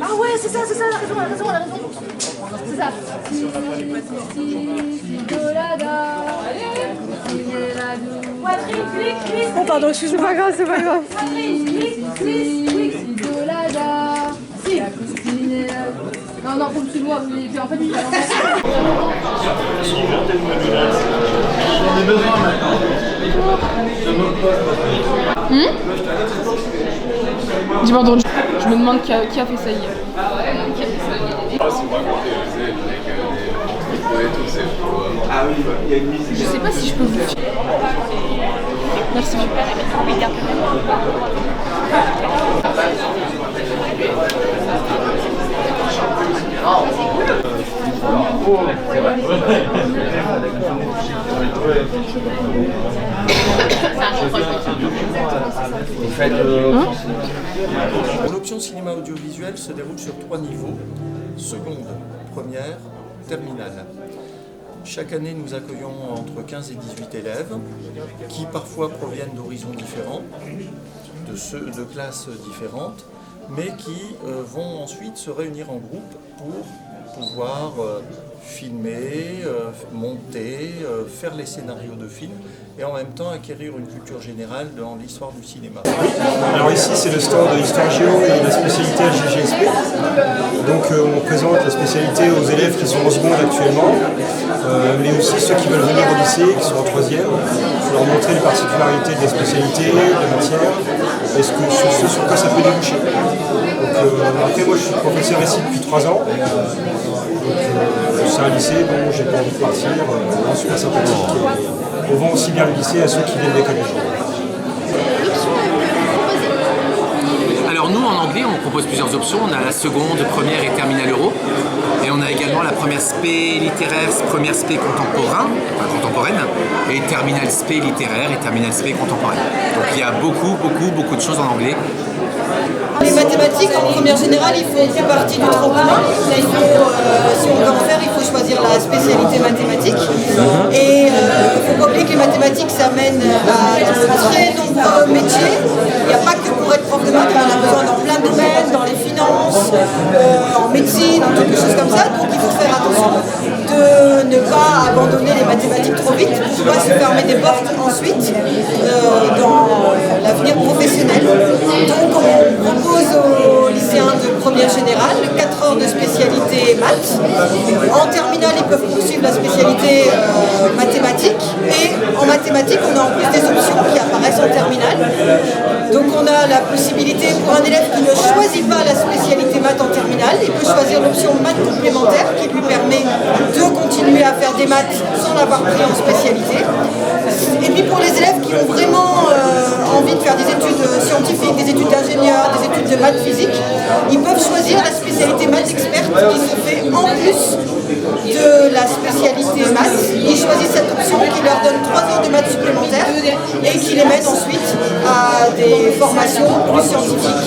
Ah ouais, c'est ça, la raison. C'est ça. Oh pardon, c'est pas grave. Non, comme tu vois, mais en fait, J'en ai besoin maintenant. Dis pardon, je me demande qui a fait ça hier. Ah oui, il y a une musique. Je sais pas si je peux vous le faire. Merci. L'option cinéma audiovisuel se déroule sur 3 niveaux, seconde, première, terminale. Chaque année, nous accueillons entre 15 et 18 élèves qui parfois proviennent d'horizons différents, de classes différentes, mais qui vont ensuite se réunir en groupe pour pouvoir filmer, monter, faire les scénarios de films et en même temps acquérir une culture générale dans l'histoire du cinéma. Alors ici c'est le stand de l'histoire géo et la spécialité LGGSP. Donc on présente la spécialité aux élèves qui sont en seconde actuellement, mais aussi ceux qui veulent venir au lycée, qui sont en troisième, pour leur montrer les particularités des spécialités, des matières, et ce sur quoi ça peut déboucher. Donc, après moi je suis professeur ici depuis 3 ans. C'est un lycée dont j'ai pas envie de partir, vraiment super sympathique. On vend aussi bien le lycée à ceux qui viennent des collèges. Alors nous en anglais on propose plusieurs options, on a la seconde, première et terminale euro. Et on a également la première spé littéraire, première spé contemporaine, et terminale spé littéraire et terminale spé contemporaine. Donc il y a beaucoup de choses en anglais. Les mathématiques, en première générale, il faut faire partie du tronc commun. Si on veut en faire, il faut choisir la spécialité mathématique. Et il ne faut pas oublier que les mathématiques, ça mène à de très nombreux métiers. Il n'y a pas que pour être prof de maths, on en a besoin dans plein de domaines, dans les finances, en médecine, en quelque chose comme ça. Donc il faut faire attention de ne pas abandonner les mathématiques trop vite pour ne pas se fermer des portes ensuite dans l'avenir professionnel. Donc on propose aux lycéens de première générale 4 heures de spécialité maths. En terminale, ils peuvent poursuivre la spécialité mathématiques. Et en mathématiques, on a en plus des options qui apparaissent en terminale. Donc on a la possibilité pour un élève qui ne choisit pas la spécialité maths en terminale, il peut choisir l'option maths complémentaire qui lui permet de continuer à faire des maths sans l'avoir pris en spécialité. Et puis pour les élèves qui ont vraiment envie de faire des études scientifiques, des études d'ingénieur, des études de maths physique, ils peuvent choisir la spécialité maths experte qui se fait en plus de la spécialité maths. Ils choisissent cette option qui leur donne 3 heures de maths supplémentaires et qui les mène ensuite à des formations plus scientifiques.